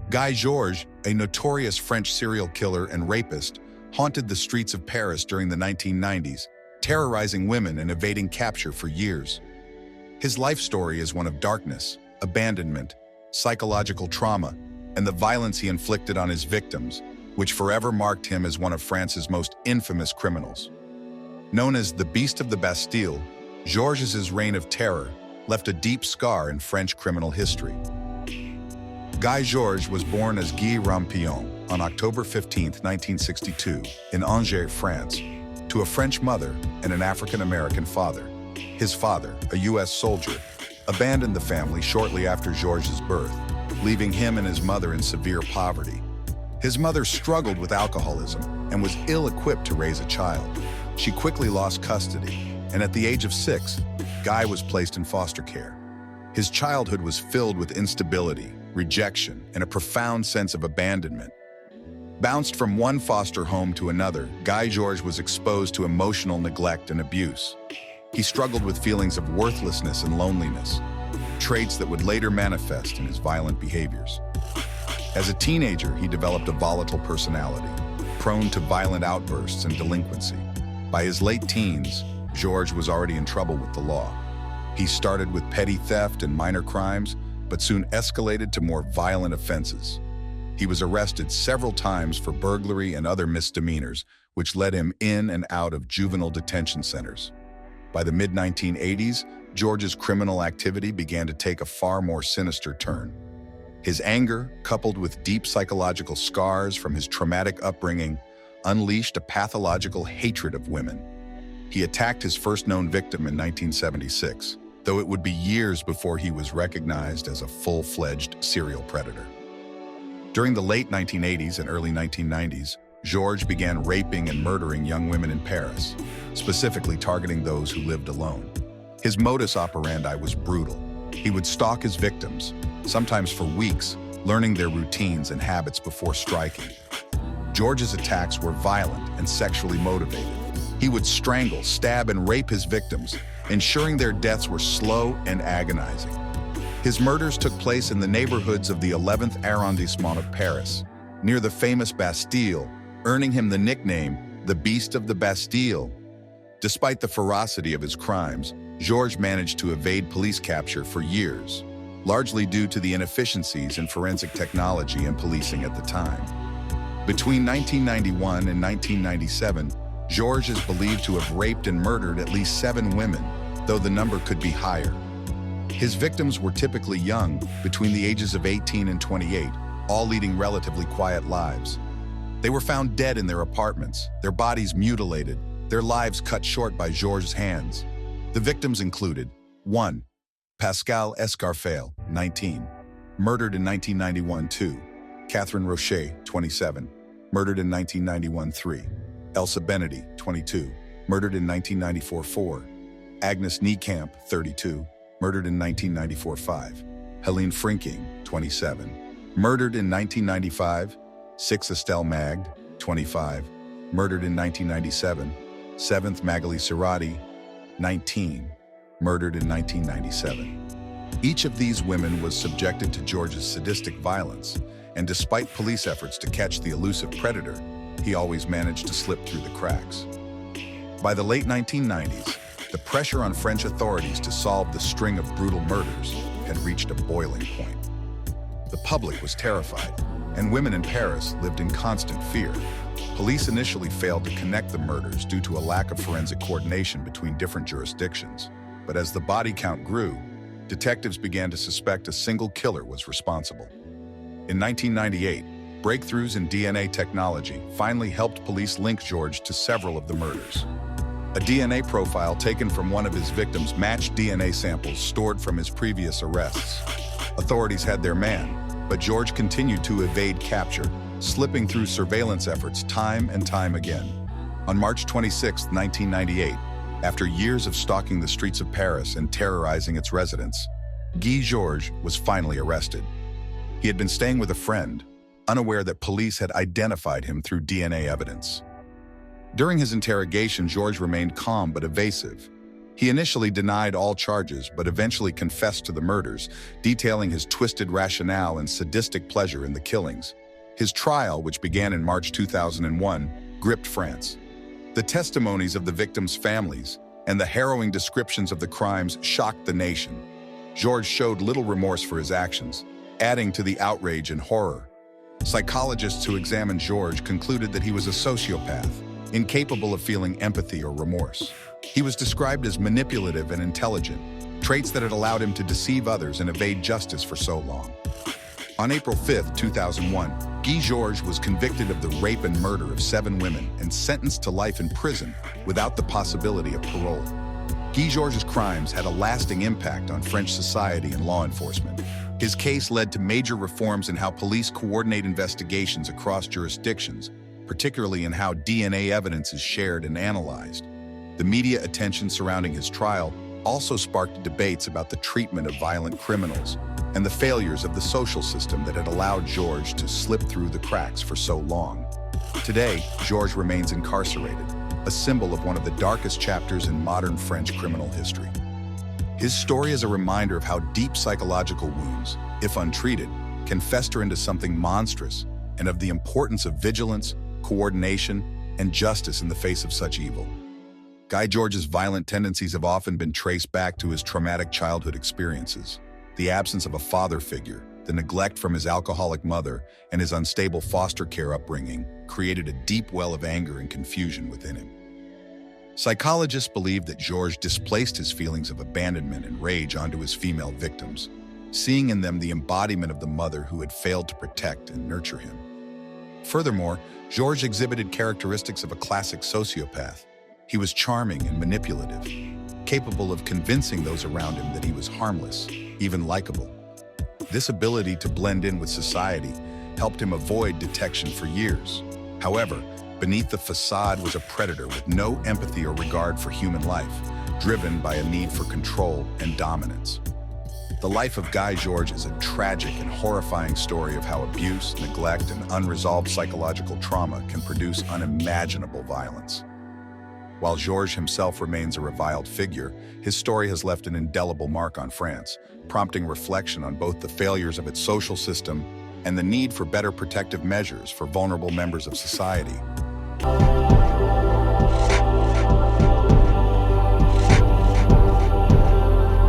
Guy Georges, a notorious French serial killer and rapist, haunted the streets of Paris during the 1990s, terrorizing women and evading capture for years. His life story is one of darkness, abandonment, psychological trauma, and the violence he inflicted on his victims, which forever marked him as one of France's most infamous criminals. Known as the Beast of the Bastille, Georges's reign of terror left a deep scar in French criminal history. Guy Georges was born as Guy Rampillon on October 15, 1962, in Angers, France, to a French mother and an African-American father. His father, a U.S. soldier, abandoned the family shortly after Georges' birth, leaving him and his mother in severe poverty. His mother struggled with alcoholism and was ill-equipped to raise a child. She quickly lost custody, and at the age of 6, Guy was placed in foster care. His childhood was filled with instability, rejection, and a profound sense of abandonment. Bounced from one foster home to another, Guy Georges was exposed to emotional neglect and abuse. He struggled with feelings of worthlessness and loneliness, traits that would later manifest in his violent behaviors. As a teenager, he developed a volatile personality, prone to violent outbursts and delinquency. By his late teens, Georges was already in trouble with the law. He started with petty theft and minor crimes, but soon escalated to more violent offenses. He was arrested several times for burglary and other misdemeanors, which led him in and out of juvenile detention centers. By the mid-1980s, Georges' criminal activity began to take a far more sinister turn. His anger, coupled with deep psychological scars from his traumatic upbringing, unleashed a pathological hatred of women. He attacked his first known victim in 1976, though it would be years before he was recognized as a full-fledged serial predator. During the late 1980s and early 1990s, Georges began raping and murdering young women in Paris, specifically targeting those who lived alone. His modus operandi was brutal. He would stalk his victims, sometimes for weeks, learning their routines and habits before striking. Georges' attacks were violent and sexually motivated. He would strangle, stab, and rape his victims, ensuring their deaths were slow and agonizing. His murders took place in the neighborhoods of the 11th arrondissement of Paris, near the famous Bastille, earning him the nickname, the Beast of the Bastille. Despite the ferocity of his crimes, Georges managed to evade police capture for years, largely due to the inefficiencies in forensic technology and policing at the time. Between 1991 and 1997, Georges is believed to have raped and murdered at least 7 women, though the number could be higher. His victims were typically young, between the ages of 18 and 28, all leading relatively quiet lives. They were found dead in their apartments, their bodies mutilated, their lives cut short by Georges' hands. The victims included 1. Pascal Escarfale, 19, murdered in 1991. 2. Catherine Rocher, 27, murdered in 1991. 3. Elsa Benedy, 22, murdered in 1994. 4. Agnes Niekamp, 32, murdered in 1994. 5. Helene Frinking, 27, murdered in 1995. 6. Estelle Magd, 25, murdered in 1997. 7th Magali Serrati, 19, murdered in 1997. Each of these women was subjected to Georges' sadistic violence, and despite police efforts to catch the elusive predator, he always managed to slip through the cracks. By the late 1990s, the pressure on French authorities to solve the string of brutal murders had reached a boiling point. The public was terrified, and women in Paris lived in constant fear. Police initially failed to connect the murders due to a lack of forensic coordination between different jurisdictions. But as the body count grew, detectives began to suspect a single killer was responsible. In 1998, breakthroughs in DNA technology finally helped police link Georges to several of the murders. A DNA profile taken from one of his victims matched DNA samples stored from his previous arrests. Authorities had their man, but Georges continued to evade capture, slipping through surveillance efforts time and time again. On March 26, 1998, after years of stalking the streets of Paris and terrorizing its residents, Guy Georges was finally arrested. He had been staying with a friend, unaware that police had identified him through DNA evidence. During his interrogation, Georges remained calm but evasive. He initially denied all charges, but eventually confessed to the murders, detailing his twisted rationale and sadistic pleasure in the killings. His trial, which began in March 2001, gripped France. The testimonies of the victims' families and the harrowing descriptions of the crimes shocked the nation. Georges showed little remorse for his actions, adding to the outrage and horror. Psychologists who examined Georges concluded that he was a sociopath, incapable of feeling empathy or remorse. He was described as manipulative and intelligent, traits that had allowed him to deceive others and evade justice for so long. On April 5, 2001, Guy Georges was convicted of the rape and murder of 7 women and sentenced to life in prison without the possibility of parole. Guy Georges' crimes had a lasting impact on French society and law enforcement. His case led to major reforms in how police coordinate investigations across jurisdictions, particularly in how DNA evidence is shared and analyzed. The media attention surrounding his trial also sparked debates about the treatment of violent criminals and the failures of the social system that had allowed Georges to slip through the cracks for so long. Today, Georges remains incarcerated, a symbol of one of the darkest chapters in modern French criminal history. His story is a reminder of how deep psychological wounds, if untreated, can fester into something monstrous, and of the importance of vigilance, coordination, and justice in the face of such evil. Guy Georges' violent tendencies have often been traced back to his traumatic childhood experiences. The absence of a father figure, the neglect from his alcoholic mother, and his unstable foster care upbringing created a deep well of anger and confusion within him. Psychologists believe that Georges displaced his feelings of abandonment and rage onto his female victims, seeing in them the embodiment of the mother who had failed to protect and nurture him. Furthermore, Georges exhibited characteristics of a classic sociopath. He was charming and manipulative, capable of convincing those around him that he was harmless, even likable. This ability to blend in with society helped him avoid detection for years. However, beneath the facade was a predator with no empathy or regard for human life, driven by a need for control and dominance. The life of Guy Georges is a tragic and horrifying story of how abuse, neglect, and unresolved psychological trauma can produce unimaginable violence. While Georges himself remains a reviled figure, his story has left an indelible mark on France, prompting reflection on both the failures of its social system and the need for better protective measures for vulnerable members of society.